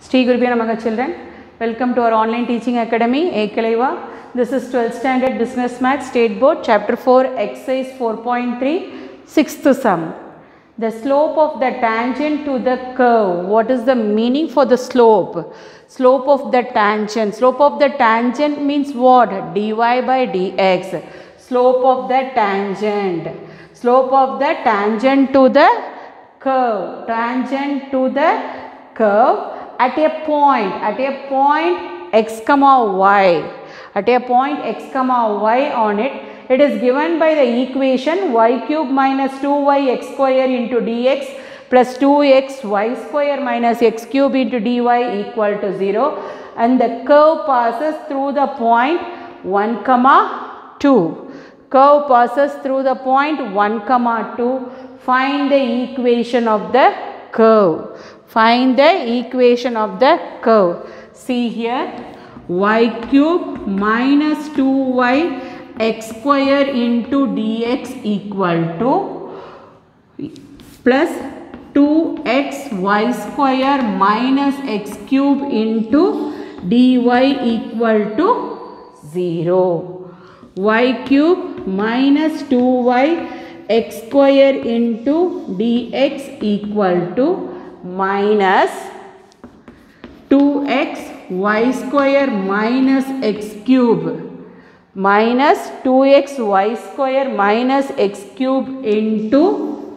Sri Gurubhyo Namaha children, welcome to our online teaching academy Ekalaiva. This is 12th standard business math state board chapter 4 exercise 4.3 sixth sum. The slope of the tangent to the curve. What is the meaning for the slope? Slope of the tangent. Slope of the tangent means what? Dy by dx. Slope of the tangent. Slope of the tangent to the curve. Tangent to the curve at a point x comma y. At a point x comma y on it. It is given by the equation y cube minus 2y x square into dx plus 2x y square minus x cube into dy equal to 0, and the curve passes through the point 1 comma 2. Curve passes through the point 1 comma 2. Find the equation of the curve. Find the equation of the curve. See here, y cube minus 2y x square into dx equal to plus 2x y square minus x cube into dy equal to 0. Y cube minus 2y x square into dx equal to minus 2x y square minus x cube minus 2x y square minus x cube into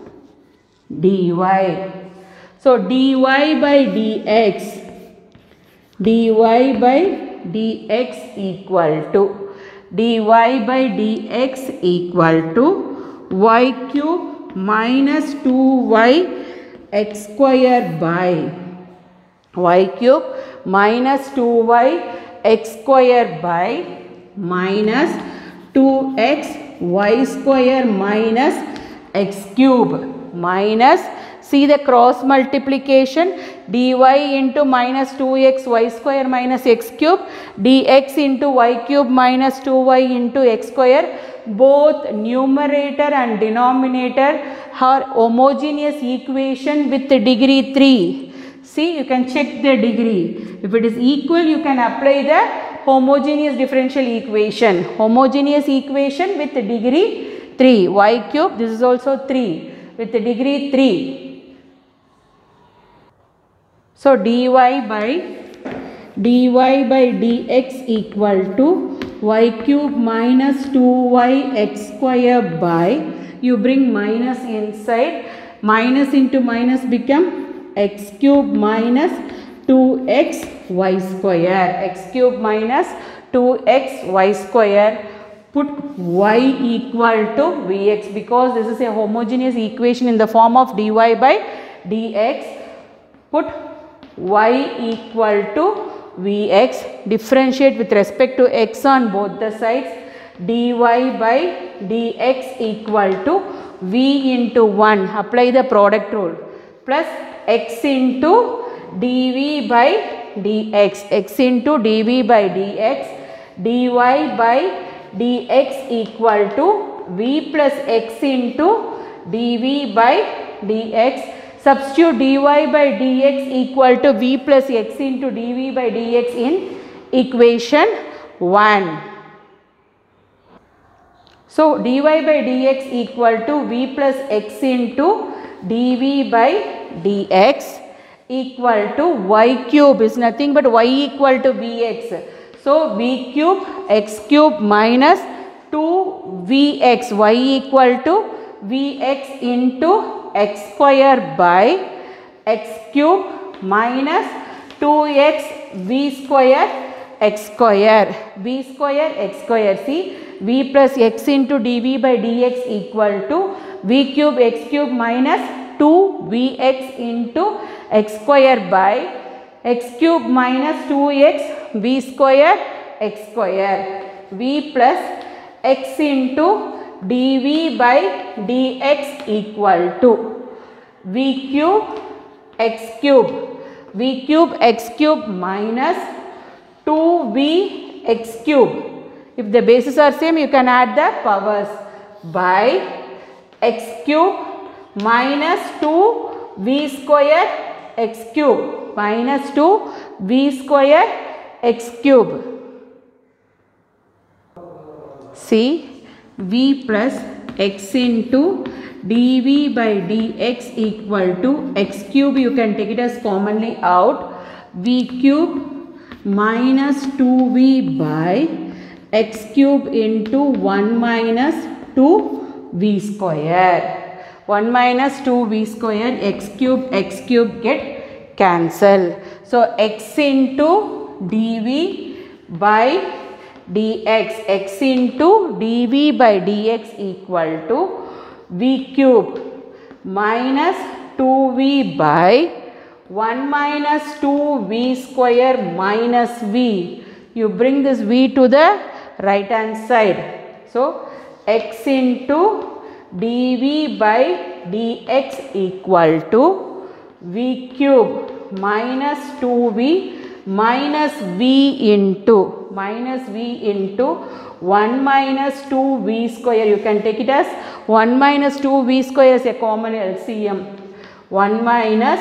dy. So dy by dx equal to y cube minus 2y x square by y cube minus 2y x square by minus 2x y square minus x cube minus, see the cross multiplication, dy into minus 2x y square minus x cube dx into y cube minus 2y into x square. Both numerator and denominator are homogeneous equation with degree 3. See, you can check the degree. If it is equal, you can apply the homogeneous differential equation. Homogeneous equation with degree 3. Y cube, this is also 3 with degree 3. So dy by dx equal to y cube minus 2y x square by, you bring minus inside, minus into minus become x cube minus 2x y square, x cube minus 2x y square. Put y equal to vx because this is a homogeneous equation in the form of dy by dx. Put y equal to vx, differentiate with respect to x on both the sides. Dy by dx equal to v into 1, apply the product rule, plus x into dv by dx, x into dv by dx, dy by dx equal to v plus x into dv by dx. Substitute dy by dx equal to v plus x into dv by dx in equation 1. So dy by dx equal to v plus x into dv by dx equal to y cube is nothing but y equal to vx. So v cube x cube minus 2vx, y equal to vx into x square by x cube minus 2x v square x square, v square x square. See, v plus x into dv by dx equal to v cube x cube minus 2vx into x square by x cube minus 2x v square x square, v plus x into dv by dx equal to v cube x cube minus 2v x cube. If the bases are same, you can add the powers by x cube minus 2v square x cube minus 2 v square x cube. See, v plus x into dv by dx equal to x cube, you can take it as commonly out, v cube minus 2v by x cube into 1 minus 2v square. 1 minus 2v square, x cube get cancel. So x into dv by dx, x into dv by dx equal to v cube minus 2v by 1 minus 2v square minus v. You bring this v to the right hand side. So x into dv by dx equal to v cube minus 2v minus v into 1 minus 2v square. You can take it as 1 minus 2v square is a common LCM. 1 minus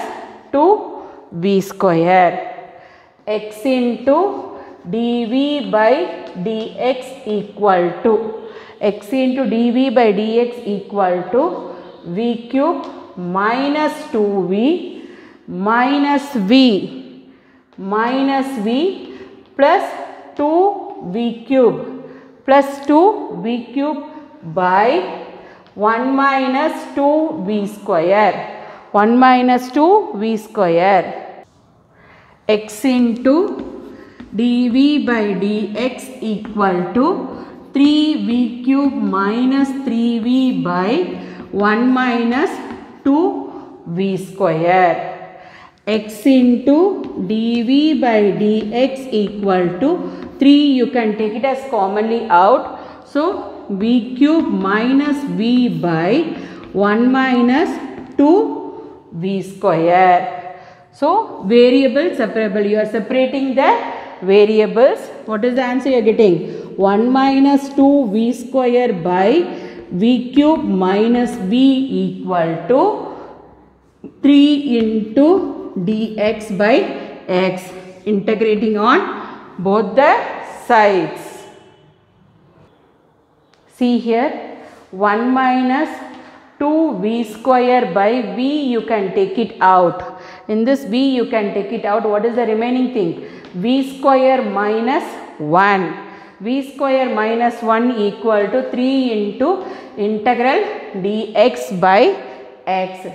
2v square. X into dv by dx equal to x into dv by dx equal to v cube minus 2v minus v plus 2v cube plus 2v cube by 1 minus 2v square. 1 minus 2v square. X into dv by dx equal to 3v cube minus 3v by 1 minus 2v square. X into dv by dx equal to 3, you can take it as commonly out. So v cube minus v by 1 minus 2v square. So variable separable, you are separating the variables. What is the answer you are getting? 1 minus 2v square by v cube minus v equal to 3 into dx by x, integrating on both the sides. See here, 1 minus 2v square by v, you can take it out. In this v you can take it out. What is the remaining thing? V square minus 1. V square minus 1 equal to 3 into integral dx by x.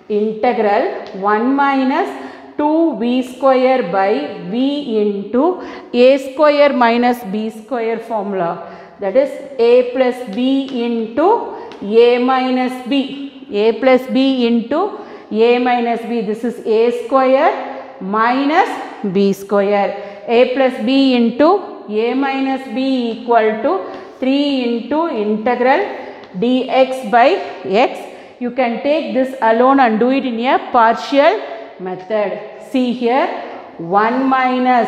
Integral 1 minus 2v square by v into a square minus b square formula. That is a plus b into a minus b. A plus b into a minus b. This is a square minus b square. A plus b into a minus b equal to 3 into integral dx by x. You can take this alone and do it in a partial method. See here, 1 minus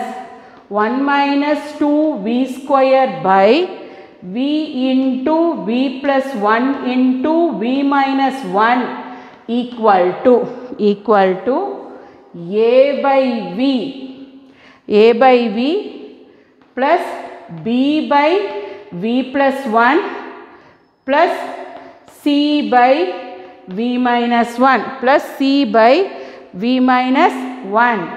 2v square by v into v plus 1 into v minus 1 equal to a by v plus b by v plus 1 plus c by v minus 1 plus c by v minus 1.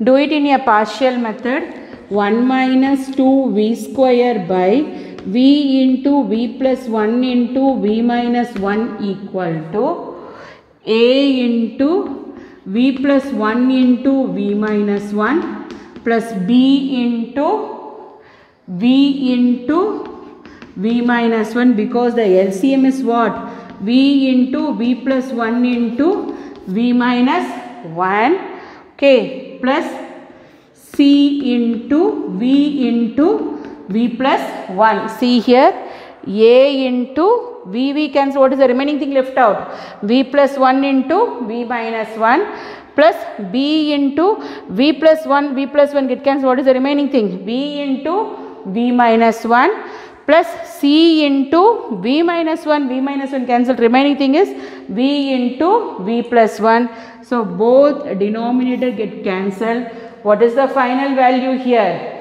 Do it in a partial method. 1 minus 2v square by v into v plus 1 into v minus 1 equal to a into v plus 1 into v minus 1 plus b into v into v minus 1, because the LCM is what? V into v plus 1 into v minus 1, okay, plus c into v plus 1. See here, a into v cancel. What is the remaining thing left out? V plus 1 into v minus 1 plus b into v plus 1 get cancelled. What is the remaining thing? b into v minus 1 plus c into v minus 1 cancel, remaining thing is v into v plus 1. So both denominator get cancelled. What is the final value here?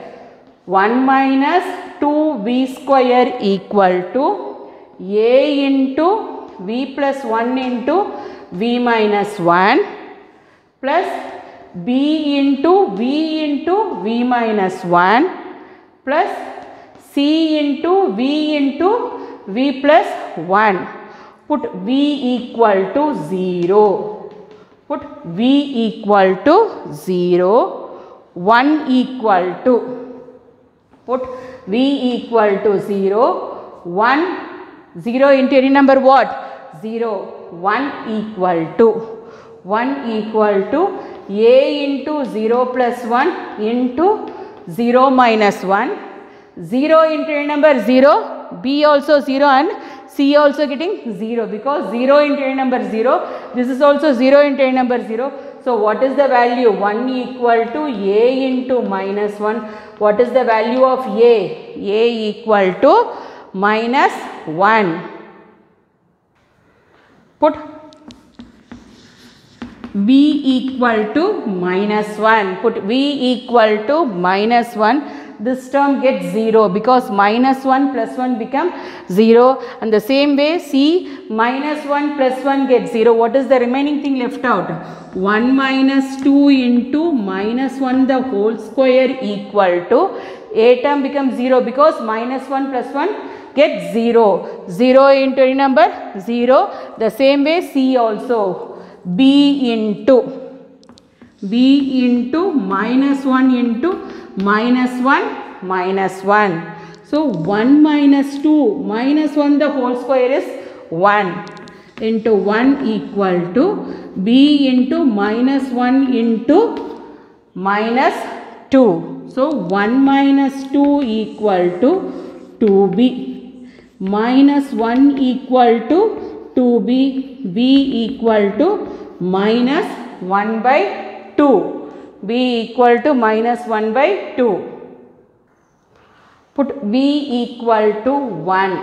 1 minus 2v square equal to a into v plus 1 into v minus 1 plus b into v minus 1 plus c into v plus 1. Put v equal to 0. Put v equal to 0. 1 equal to. Put v equal to 0. 1. 0 into any number what? 0. 1 equal to. 1 equal to a into 0 plus 1 into 0 minus 1. 0 into any number 0, b also 0 and c also getting 0, because 0 into any number 0, this is also 0 into any number 0. So what is the value? 1 equal to a into minus 1. What is the value of a? A equal to minus 1. Put v equal to minus 1. Put v equal to minus 1. This term gets 0 because minus 1 plus 1 become 0, and the same way c minus 1 plus 1 gets 0. What is the remaining thing left out? 1 minus 2 into minus 1 the whole square equal to, a term becomes 0 because minus 1 plus 1 gets 0. 0 into any number 0. The same way c also, b into minus 1 into minus 1 minus 1. So 1 minus 2 minus 1 the whole square is 1 into 1 equal to b into minus 1 into minus 2. So 1 minus 2 equal to 2b minus 1 equal to 2b, b equal to minus 1 by 2. b equal to minus 1 by 2. Put v equal to 1.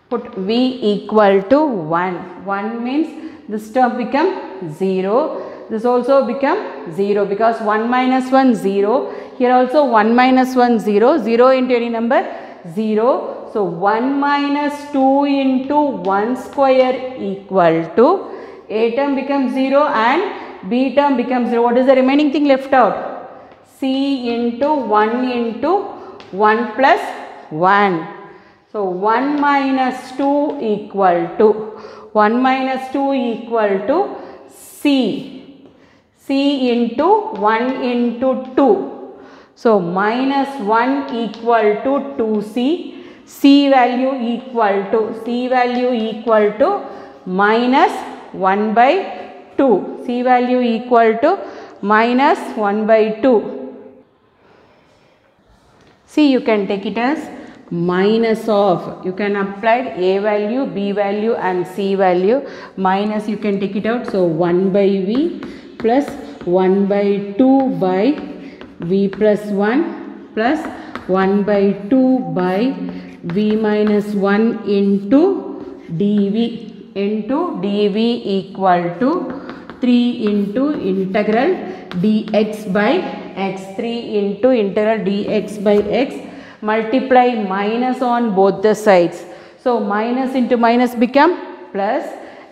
Put v equal to 1. 1 means this term become 0. This also become 0 because 1 minus 1 0. Here also 1 minus 1 0. 0 into any number 0. So 1 minus 2 into 1 square equal to, a term becomes 0 and b term becomes 0. What is the remaining thing left out? C into 1 into 1 plus 1. So 1 minus 2 equal to, 1 minus 2 equal to c. C into 1 into 2. So minus 1 equal to 2c. C value equal to minus 1 by 2. C value equal to minus 1 by 2. See, you can take it as minus of, you can apply a value, b value and c value. Minus you can take it out. So 1 by v plus 1 by 2 by v plus 1 plus 1 by 2 by v minus 1 into dv equal to 3 into integral dx by x. 3 into integral dx by x. Multiply minus on both the sides. So minus into minus become plus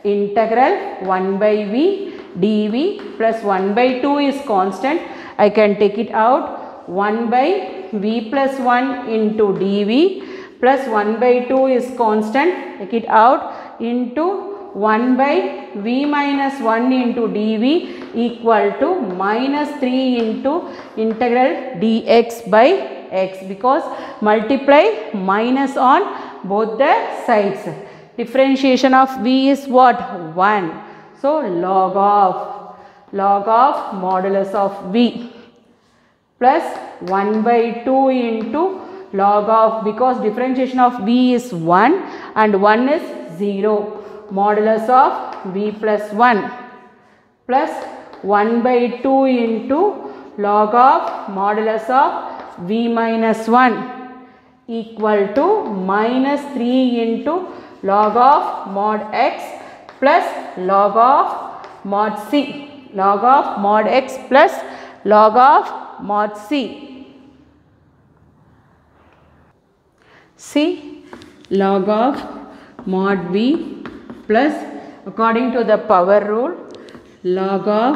integral 1 by v dv plus 1 by 2 is constant. I can take it out. 1 by v plus 1 into dv plus 1 by 2 is constant. Take it out into 1 by v minus 1 into dv equal to minus 3 into integral dx by x, because multiply minus on both the sides. Differentiation of v is what? 1. So log of modulus of v plus 1 by 2 into log of, because differentiation of v is 1 and 1 is 0. Modulus of v plus 1 plus 1 by 2 into log of modulus of v minus 1 equal to minus 3 into log of mod x plus log of mod c. Log of mod x plus log of mod c. C log of mod v plus, according to the power rule, log of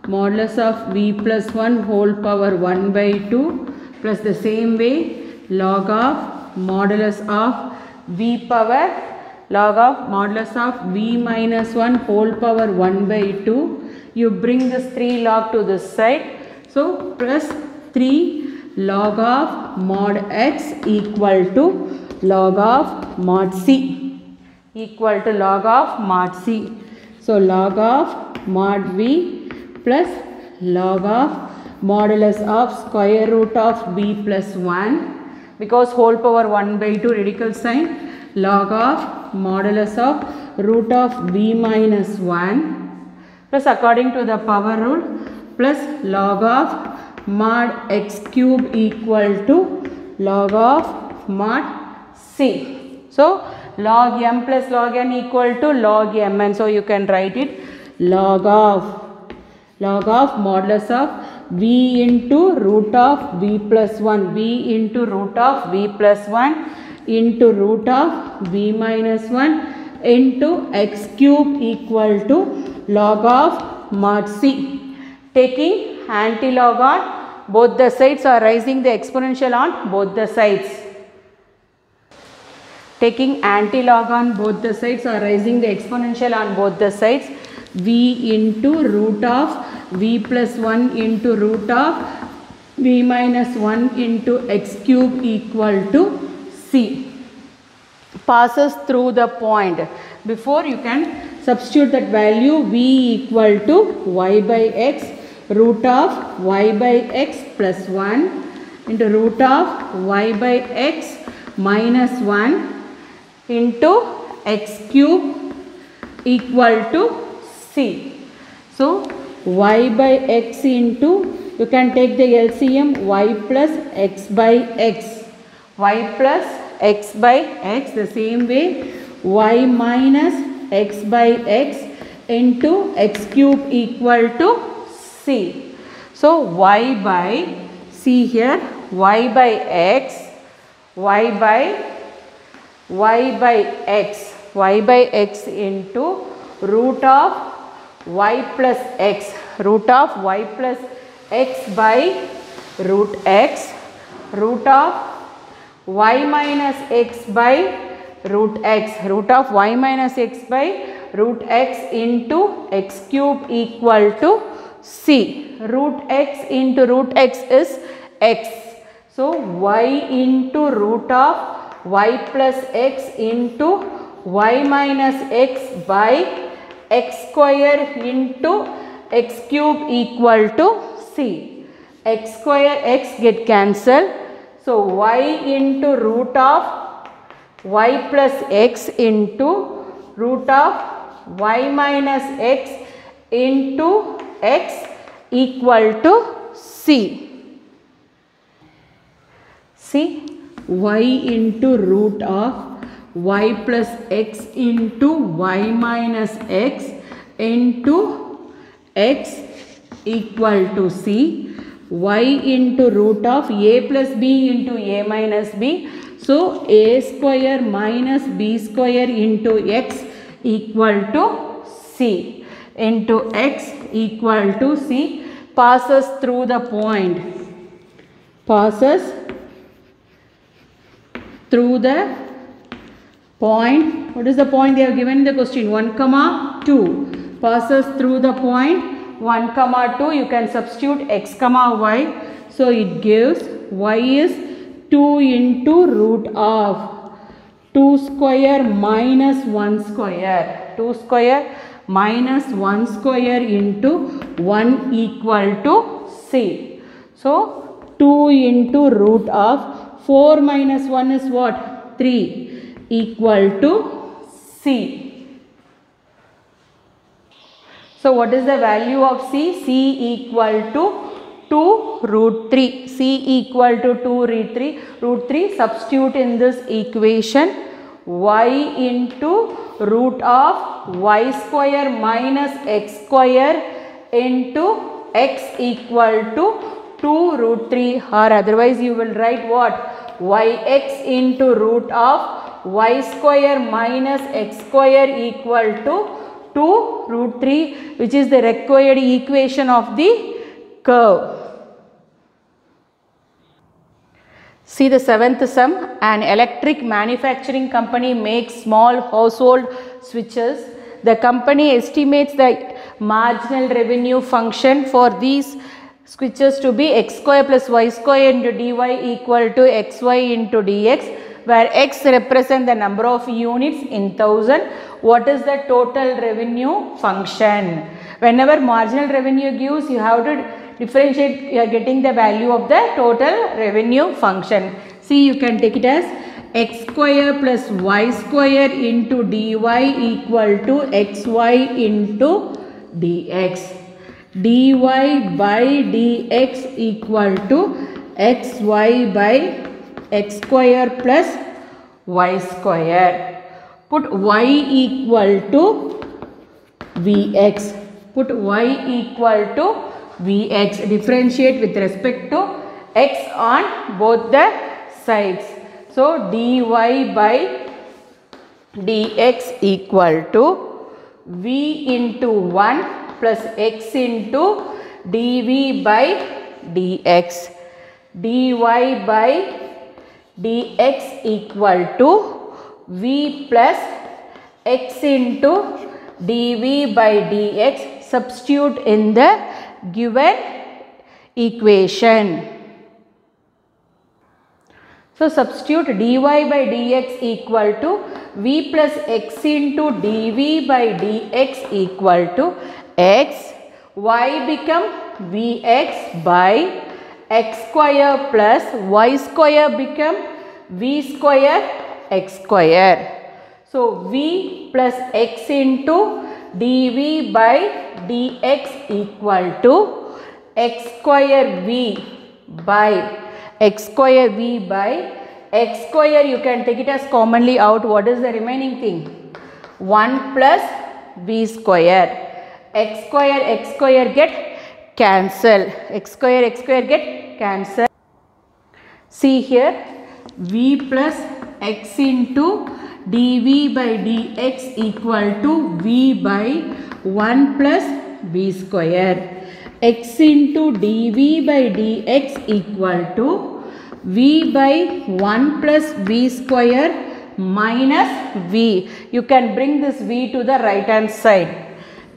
modulus of v plus 1 whole power 1 by 2 plus the same way log of modulus of v power log of modulus of v minus 1 whole power 1 by 2. You bring this 3 log to this side. So plus 3 log of mod x equal to log of mod c, equal to log of mod c. So log of mod v plus log of modulus of square root of v plus 1, because whole power 1 by 2 radical sign, log of modulus of root of v minus 1 plus, according to the power rule, plus log of mod x cube equal to log of mod c. So log m plus log n equal to log m, and so you can write it log of modulus of v into root of v plus 1, v into root of v plus 1 into root of v minus 1 into x cube equal to log of mod c. Taking antilog on both the sides or raising the exponential on both the sides. Taking antilog on both the sides or raising the exponential on both the sides, v into root of v plus 1 into root of v minus 1 into x cube equal to c. Passes through the point. Before, you can substitute that value v equal to y by x root of y by x plus 1 into root of y by x minus 1 into x cube equal to c. So y by x into, you can take the LCM, y plus x by x, y plus x by x, the same way y minus x by x into x cube equal to c. So y by, see here, y by x into root of y plus x, root of y plus x by root x, root of y minus x by root x, root of y minus x by root x into x cube equal to c. Root x into root x is x. So y into root of y plus x into y minus x by x square into x cube equal to c. X square x get cancelled. So y into root of y plus x into root of y minus x into x equal to c. See, y into root of y plus x into y minus x into x equal to c. Y into root of a plus b into a minus b. So a square minus b square into x equal to c, into x equal to c, passes through the point. Passes through the point. What is the point they have given in the question? 1, 2. Passes through the point 1, 2. You can substitute x, y. So it gives y is 2 into root of 2 square minus 1 square. 2 square minus 1 square into 1 equal to c. So 2 into root of 4 minus 1 is what? 3 equal to c. So what is the value of c? C equal to 2 root 3. C equal to 2 root 3. Substitute in this equation y into root of y square minus x square into x equal to 2 root 3, or otherwise you will write what? Yx into root of y square minus x square equal to 2 root 3, which is the required equation of the curve. See the seventh sum. An electric manufacturing company makes small household switches. The company estimates the marginal revenue function for these switches to be x square plus y square into dy equal to xy into dx, where x represents the number of units in 1000. What is the total revenue function? Whenever marginal revenue gives, you have to differentiate, you are getting the value of the total revenue function. See, you can take it as x square plus y square into dy equal to xy into dx. dy by dx equal to xy by x square plus y square. Put y equal to vx. Put y equal to vx. Differentiate with respect to x on both the sides. So dy by dx equal to v into 1 plus x into dv by dx. dy by dx equal to v plus x into dv by dx. Substitute in the given equation. So substitute dy by dx equal to v plus x into dv by dx equal to x. Y become vx by x square plus y square become v square x square. So v plus x into dv by dx equal to x square v by x square v by x square. You can take it as commonly out. What is the remaining thing? 1 plus v square. X square get cancel. X square get cancel. See here, v plus x into dv by dx equal to v by 1 plus v square. X into dv by dx equal to v by 1 plus v square minus v. You can bring this v to the right hand side.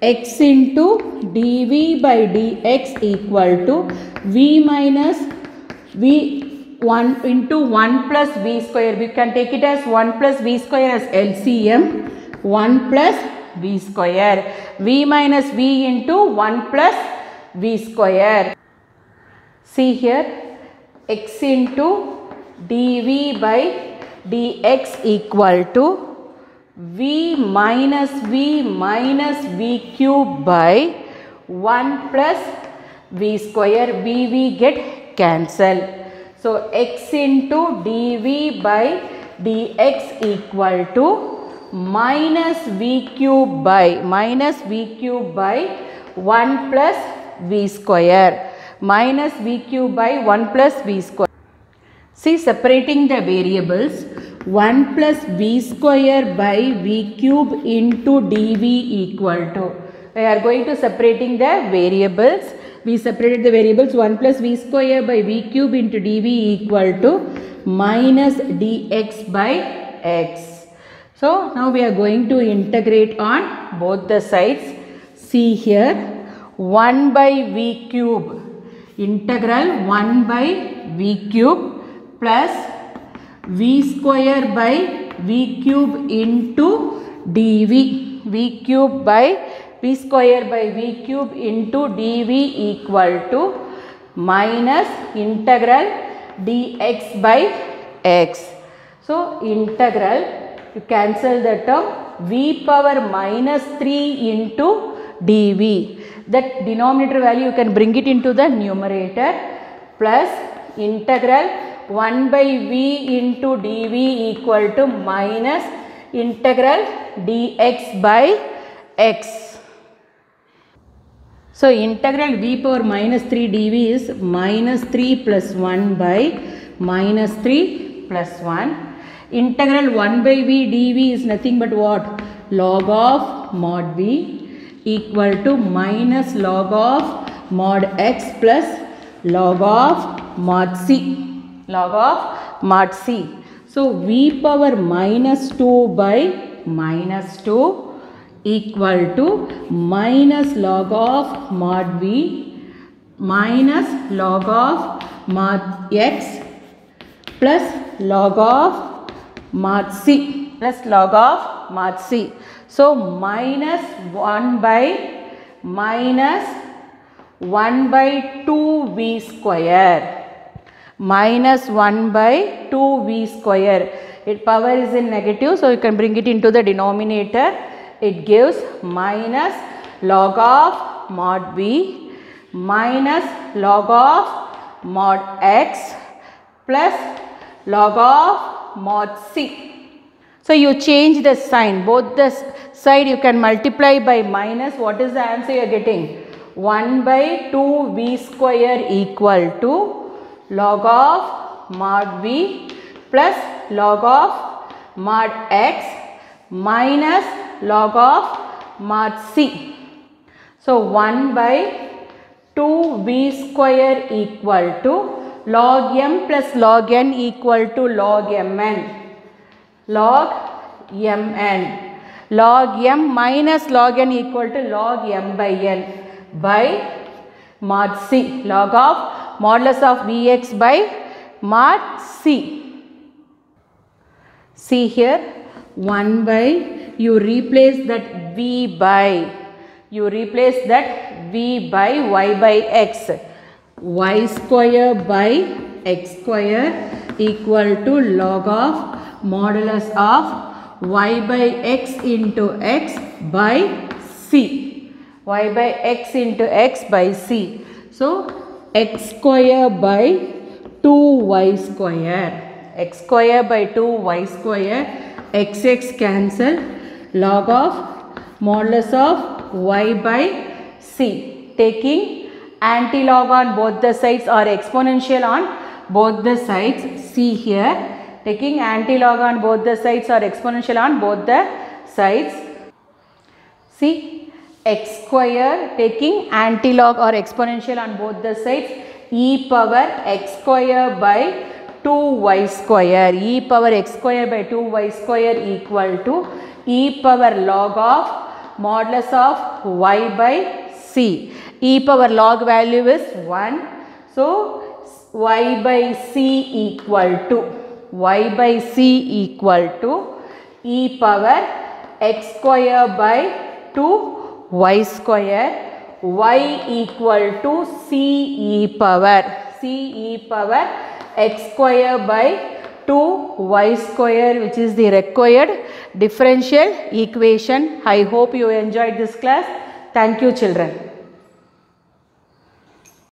X into dv by dx equal to v minus v 1 into 1 plus v square. We can take it as 1 plus v square as LCM. 1 plus v square. V minus v into 1 plus v square. See here, x into dv by dx equal to v minus v cube by 1 plus v square. v get cancel. So x into dv by dx equal to minus v cube by 1 plus v square. Minus v cube by 1 plus v square. See, separating the variables, 1 plus v square by v cube into dv equal to. We are going to separating the variables. We separated the variables. 1 plus v square by v cube into dv equal to minus dx by x. So now we are going to integrate on both the sides. See here, 1 by v cube, integral 1 by v cube plus v square by v cube into dv. v cube by v square by v cube into dv equal to minus integral dx by x. So integral, you cancel the term, v power minus 3 into dv. That denominator value you can bring it into the numerator. plus integral 1 by v into dv equal to minus integral dx by x. So integral v power minus 3 dv is minus 3 plus 1 by minus 3 plus 1. Integral 1 by v dv is nothing but what? Log of mod v equal to minus log of mod x plus log of mod c. Log of mod c. So v power minus 2 by minus 2 equal to minus log of mod v minus log of mod x plus log of mod c plus log of mod c. So minus 1 by minus 1 by 2 v square. Minus 1 by 2 v square. Its power is in negative, so you can bring it into the denominator. It gives minus log of mod v minus log of mod x plus log of mod c. So you change the sign. Both the side you can multiply by minus. What is the answer you are getting? 1 by 2 v square equal to log of mod v plus log of mod x minus log of mod c. So 1 by 2 v square equal to log m plus log n equal to log mn. Log mn. Log m minus log n equal to log m by n by mod c. Log of modulus of vx by mod c. See here, 1 by, you replace that v by, you replace that v by y by x. Y square by x square equal to log of modulus of y by x into x by c. Y by x into x by c. So x square by 2y square. X square by 2y square. X cancel. Log of modulus of y by c. Taking antilog on both the sides or exponential on both the sides. See here. Taking antilog on both the sides or exponential on both the sides. See, x square taking antilog or exponential on both the sides, e power x square by 2y square. E power x square by 2y square equal to e power log of modulus of y by c. E power log value is 1. So y by c equal to e power x square by 2y square, y equal to c e power x square by 2y square, which is the required differential equation. I hope you enjoyed this class. Thank you, children.